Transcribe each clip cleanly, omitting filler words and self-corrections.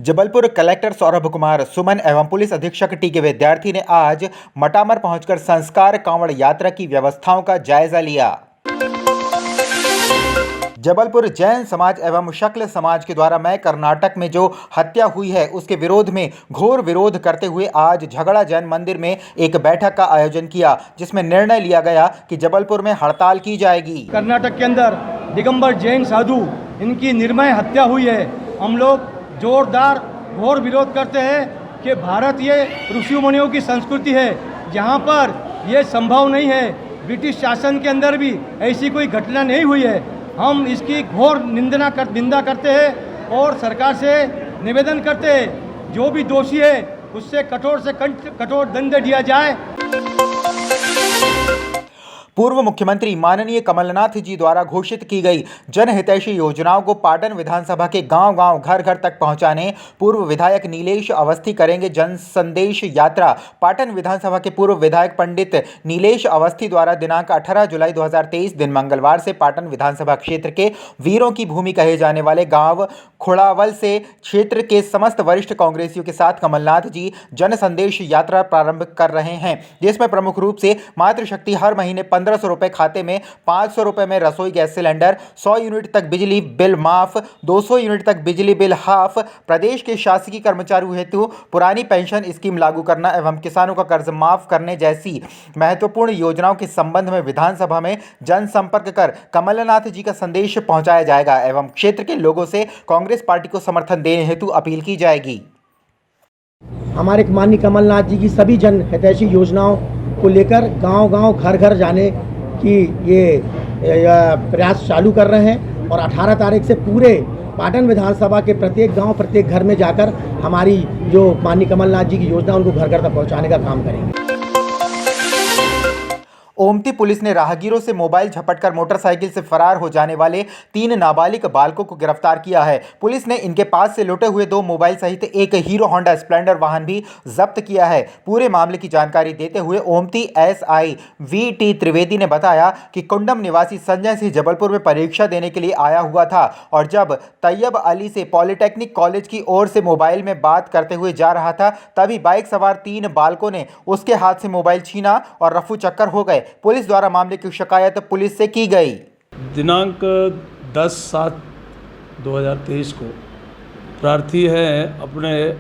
Jabalpur collector Saurabh Kumar Suman एवं police अधीक्षक T के विद्यार्थी ने आज मटामर पहुंचकर संस्कार कांवड़ यात्रा की व्यवस्थाओं का जायजा लिया। जबलपुर जैन समाज एवं शक्ल समाज के द्वारा मई कर्नाटक में जो हत्या हुई है उसके विरोध में घोर विरोध करते हुए आज झगड़ा जैन मंदिर में एक बैठक का आयोजन किया, जिसमें निर्णय लिया गया कि जबलपुर में हड़ताल की जाएगी। कर्नाटक के अंदर दिगंबर जैन साधु इनकी निर्मम हत्या हुई है। हम लोग जोरदार घोर विरोध करते हैं कि भारत ये ऋषि मुनियों की संस्कृति है, जहाँ पर ये संभव नहीं है। ब्रिटिश शासन के अंदर भी ऐसी कोई घटना नहीं हुई है। हम इसकी घोर निंदा करते हैं और सरकार से निवेदन करते हैं जो भी दोषी है उससे कठोर से कठोर दंड दिया जाए। पूर्व मुख्यमंत्री माननीय कमलनाथ जी द्वारा घोषित की गई जनहितैषी योजनाओं को पाटन विधानसभा के गांव-गांव, घर-घर तक पहुंचाने पूर्व विधायक नीलेश अवस्थी करेंगे जन संदेश यात्रा। पाटन विधानसभा के पूर्व विधायक पंडित नीलेश अवस्थी द्वारा दिनांक 18 जुलाई 2023 दिन मंगलवार से पाटन विधानसभा क्षेत्र के वीरों की भूमि कहे जाने वाले गाँव खुड़ावल से क्षेत्र के समस्त वरिष्ठ कांग्रेसियों के साथ कमलनाथ जी जन संदेश यात्रा प्रारंभ कर रहे हैं, जिसमें प्रमुख रूप से मातृशक्ति हर महीने 1500 रुपए खाते में, 500 रुपए में रसोई गैस सिलेंडर, 100 यूनिट तक बिजली बिल माफ, 200 यूनिट तक बिजली बिल हाफ, प्रदेश के शासकीय कर्मचारियों हेतु पुरानी पेंशन स्कीम लागू करना एवं किसानों का कर्ज माफ करने जैसी महत्वपूर्ण योजनाओं के संबंध में विधानसभा में जनसंपर्क कर कमलनाथ जी का संदेश पहुंचाया जाएगा एवं क्षेत्र के लोगों से कांग्रेस पार्टी को समर्थन देने हेतु अपील की जाएगी। हमारे माननीय कमलनाथ जी की सभी जन हितैषी योजनाओं को लेकर गांव-गांव, घर-घर जाने की ये प्रयास चालू कर रहे हैं और 18 तारीख से पूरे पाटन विधानसभा के प्रत्येक गांव, प्रत्येक घर में जाकर हमारी जो माननीय कमलनाथ जी की योजना उनको घर-घर तक पहुंचाने का काम करेंगे। ओमती पुलिस ने राहगीरों से मोबाइल झपटकर मोटरसाइकिल से फरार हो जाने वाले 3 नाबालिग बालकों को गिरफ्तार किया है। पुलिस ने इनके पास से लुटे हुए 2 मोबाइल सहित एक हीरो होंडा स्प्लेंडर वाहन भी जब्त किया है। पूरे मामले की जानकारी देते हुए ओमती एसआई वी.टी. त्रिवेदी ने बताया कि कुंडम निवासी संजय सिंह जबलपुर में परीक्षा देने के लिए आया हुआ था और जब तैयब अली से पॉलिटेक्निक कॉलेज की ओर से मोबाइल में बात करते हुए जा रहा था, तभी बाइक सवार 3 बालकों ने उसके हाथ से मोबाइल छीना और रफू चक्कर हो गए। पुलिस द्वारा मामले की शिकायत पुलिस से की गई। दिनांक 10/7/2023 को प्रार्थी है अपने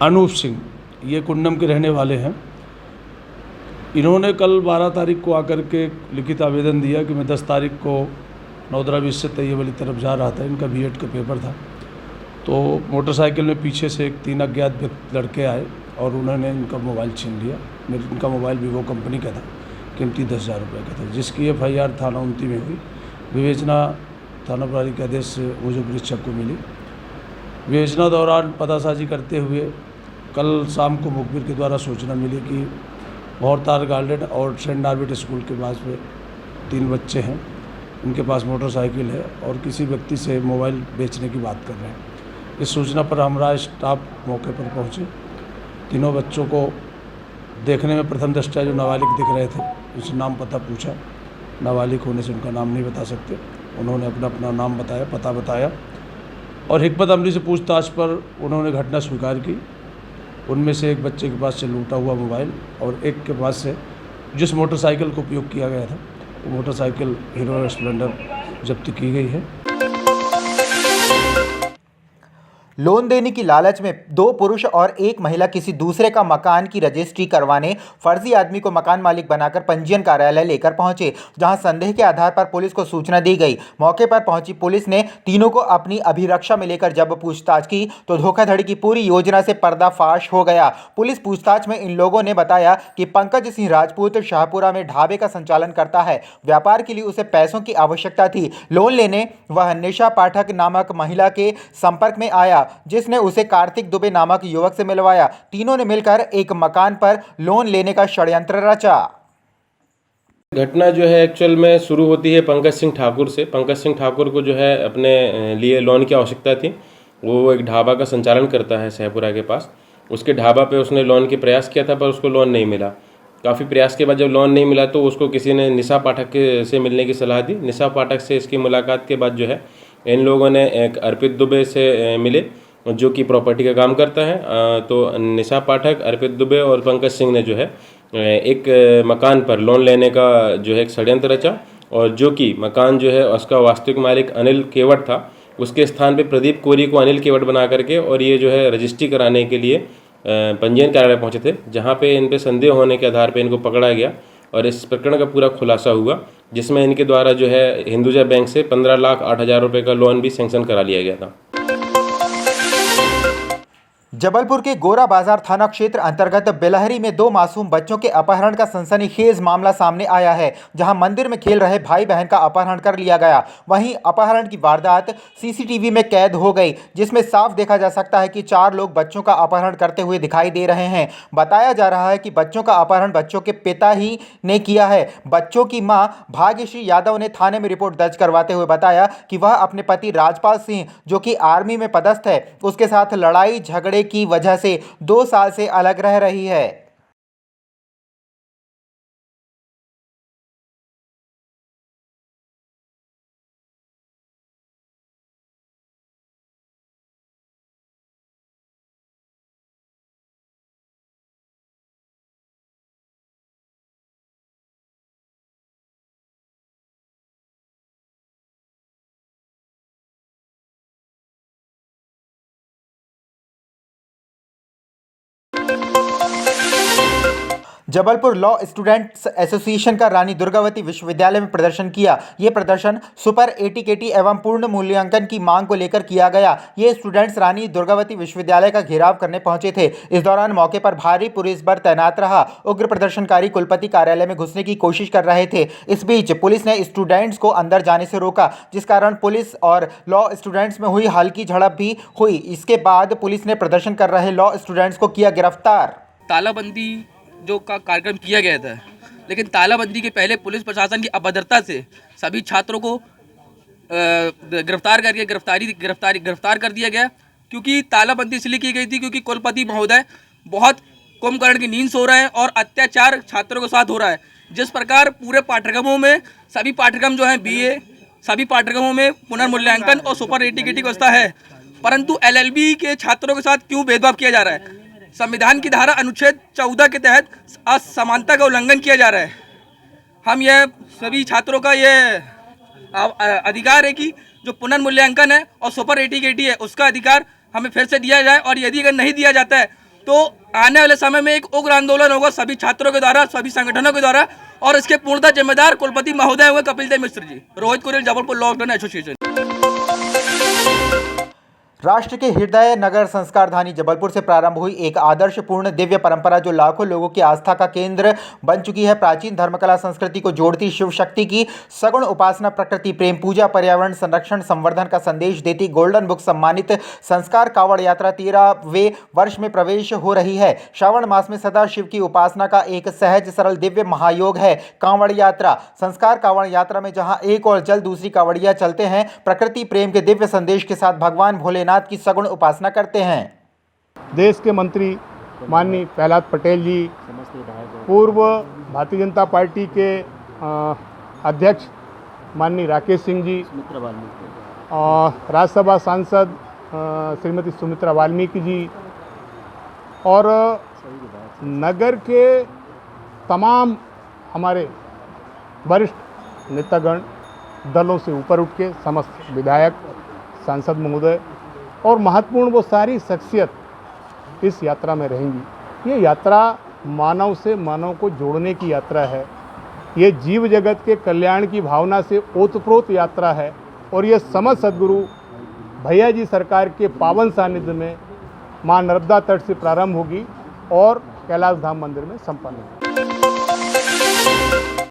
अनूप सिंह, ये कुंडम के रहने वाले हैं। इन्होंने कल 12 तारीख को आकर के लिखित आवेदन दिया कि मैं 10 तारीख को नौदरा बीच से तैयब वाली तरफ जा रहा था, इनका बीएड का पेपर था, तो मोटरसाइकिल में पीछे से 3 अज्ञात लड़के आए और उन्होंने इनका मोबाइल छीन लिया। इनका मोबाइल वीवो कंपनी का था, कीमती 10,000 रुपये का था, जिसकी एफआईआर थाना ओमती में हुई। विवेचना थाना प्रभारी के आदेश से मुझे परीक्षक को मिली। विवेचना दौरान पतासाजी करते हुए कल शाम को मुखबिर के द्वारा सूचना मिली कि भौरताल गार्डन और सेंट नार्विट स्कूल के पास में 3 बच्चे हैं, इनके पास मोटरसाइकिल है और किसी व्यक्ति से मोबाइल बेचने की बात कर रहे हैं। इस सूचना पर हमारा स्टाफ मौके पर पहुँचे। तीनों बच्चों को देखने में प्रथम दृष्टया जो नाबालिग दिख रहे थे, उनसे नाम पता पूछा। नाबालिग होने से उनका नाम नहीं बता सकते, उन्होंने अपना नाम बताया, पता बताया और हिकमत अमली से पूछताछ पर उन्होंने घटना स्वीकार की। उनमें से एक बच्चे के पास से लूटा हुआ मोबाइल और एक के पास से जिस मोटरसाइकिल को उपयोग किया गया था वो मोटरसाइकिल हीरो स्प्लेंडर जब्त की गई है। लोन देने की लालच में 2 पुरुष और 1 महिला किसी दूसरे का मकान की रजिस्ट्री करवाने फर्जी आदमी को मकान मालिक बनाकर पंजीयन कार्यालय लेकर पहुंचे, जहां संदेह के आधार पर पुलिस को सूचना दी गई। मौके पर पहुंची पुलिस ने तीनों को अपनी अभिरक्षा में लेकर जब पूछताछ की तो धोखाधड़ी की पूरी योजना से पर्दाफाश हो गया। पुलिस पूछताछ में इन लोगों ने बताया कि पंकज सिंह राजपूत शाहपुरा में ढाबे का संचालन करता है। व्यापार के लिए उसे पैसों की आवश्यकता थी। लोन लेने वह निशा पाठक नामक महिला के संपर्क में आया, जिसने उसे कार्तिक दुबे नामक युवक से मिलवाया। तीनों ने मिलकर एक मकान पर लोन लेने का षड्यंत्र रचा। घटना जो है एक्चुअल में शुरू होती है पंकज सिंह ठाकुर से। पंकज सिंह ठाकुर को जो है अपने लिए लोन की आवश्यकता थी। वो एक ढाबा का संचालन करता है शाहपुरा के पास। उसके ढाबा पे उसने लोन के प्रयास किया था पर उसको लोन नहीं मिला। काफ़ी प्रयास के बाद जब लोन नहीं मिला तो उसको किसी ने निशा पाठक से मिलने की सलाह दी। निशा पाठक से इसकी मुलाकात के बाद जो है इन लोगों ने एक अर्पित दुबे से मिले जो कि प्रॉपर्टी का काम करता है। तो निशा पाठक, अर्पित दुबे और पंकज सिंह ने जो है एक मकान पर लोन लेने का जो है एक षड्यंत्र रचा, और जो कि मकान जो है उसका वास्तविक मालिक अनिल केवट था, उसके स्थान पे प्रदीप कोरी को अनिल केवट बना करके और ये जो है रजिस्ट्री कराने के लिए पंजीयन कार्यालय पहुंचे थे, जहां पे इन पे संदेह होने के आधार पे इनको पकड़ा गया और इस प्रकरण का पूरा खुलासा हुआ, जिसमें इनके द्वारा जो है हिंदुजा बैंक से 15,08,000 रुपये का लोन भी सैंक्शन करा लिया गया था। जबलपुर के गोरा बाजार थाना क्षेत्र अंतर्गत बेलहरी में 2 मासूम बच्चों के अपहरण का सनसनीखेज मामला सामने आया है, जहां मंदिर में खेल रहे भाई बहन का अपहरण कर लिया गया। वहीं अपहरण की वारदात सीसीटीवी में कैद हो गई, जिसमें साफ देखा जा सकता है कि 4 लोग बच्चों का अपहरण करते हुए दिखाई दे रहे हैं। बताया जा रहा है कि बच्चों का अपहरण बच्चों के पिता ही ने किया है। बच्चों की मां भाग्यश्री यादव ने थाने में रिपोर्ट दर्ज करवाते हुए बताया कि वह अपने पति राजपाल सिंह, जो कि आर्मी में पदस्थ है, उसके साथ लड़ाई झगड़े की वजह से 2 साल से अलग रह रही है। जबलपुर लॉ स्टूडेंट्स एसोसिएशन का रानी दुर्गावती विश्वविद्यालय में प्रदर्शन किया। ये प्रदर्शन सुपर एटीकेटी एवं पूर्ण मूल्यांकन की मांग को लेकर किया गया। ये स्टूडेंट्स रानी दुर्गावती विश्वविद्यालय का घेराव करने पहुंचे थे। इस दौरान मौके पर भारी पुलिस बल तैनात रहा। उग्र प्रदर्शनकारी कुलपति कार्यालय में घुसने की कोशिश कर रहे थे। इस बीच पुलिस ने स्टूडेंट्स को अंदर जाने से रोका, जिस कारण पुलिस और लॉ स्टूडेंट्स में हुई हल्की झड़प भी हुई। इसके बाद पुलिस ने प्रदर्शन कर रहे लॉ स्टूडेंट्स को किया गिरफ्तार। तालाबंदी जो का कार्यक्रम किया गया था, लेकिन तालाबंदी के पहले पुलिस प्रशासन की अभद्रता से सभी छात्रों को गिरफ्तार कर दिया गया। क्योंकि तालाबंदी इसलिए की गई थी क्योंकि कुलपति महोदय बहुत कुंभकर्ण की नींद सो रहे हैं और अत्याचार छात्रों के साथ हो रहा है। जिस प्रकार पूरे पाठ्यक्रमों में सभी पाठ्यक्रम जो हैं BA, सभी पाठ्यक्रमों में पुनर्मूल्यांकन और सुपर एटीकेटी व्यवस्था है, परंतु LLB के छात्रों के साथ क्यों भेदभाव किया जा रहा है? संविधान की धारा अनुच्छेद 14 के तहत असमानता का उल्लंघन किया जा रहा है। हम यह सभी छात्रों का यह अधिकार है कि जो पुनर्मूल्यांकन है और सुपर एटीकेटी है उसका अधिकार हमें फिर से दिया जाए, और यदि अगर नहीं दिया जाता है तो आने वाले समय में एक उग्र आंदोलन होगा सभी छात्रों के द्वारा, सभी संगठनों के द्वारा, और इसके पूर्णतः जिम्मेदार कुलपति महोदय हुए Kapil Dev Mishra ji. Rohit Kurel, Jabalpur law student association. राष्ट्र के हृदय नगर संस्कारधानी जबलपुर से प्रारंभ हुई एक आदर्शपूर्ण दिव्य परंपरा जो लाखों लोगों की आस्था का केंद्र बन चुकी है। प्राचीन धर्मकला संस्कृति को जोड़ती, शिव शक्ति की सगुण उपासना, प्रकृति प्रेम, पूजा, पर्यावरण संरक्षण, संवर्धन का संदेश देती गोल्डन बुक सम्मानित संस्कार कांवड़ यात्रा 13वें वर्ष में प्रवेश हो रही है। श्रावण मास में सदा शिव की उपासना का एक सहज सरल दिव्य महायोग है कांवड़ यात्रा। संस्कार कांवड़ यात्रा में जहां एक और जल दूसरी कांवड़ियां चलते हैं, प्रकृति प्रेम के दिव्य संदेश के साथ भगवान भोलेनाथ की सगुण उपासना करते हैं। देश के मंत्री माननीय प्रहलाद पटेल जी, पूर्व भारतीय जनता पार्टी के अध्यक्ष माननीय राकेश सिंह जी, राज्यसभा सांसद श्रीमती सुमित्रा वाल्मीकि जी, और नगर के तमाम हमारे वरिष्ठ नेतागण, दलों से ऊपर उठ के समस्त विधायक, सांसद महोदय और महत्वपूर्ण वो सारी शख्सियत इस यात्रा में रहेंगी। ये यात्रा मानव से मानव को जोड़ने की यात्रा है। ये जीव जगत के कल्याण की भावना से ओतप्रोत यात्रा है, और ये समस्त सदगुरु भैया जी सरकार के पावन सानिध्य में मां नर्मदा तट से प्रारंभ होगी और कैलाश धाम मंदिर में संपन्न होगी।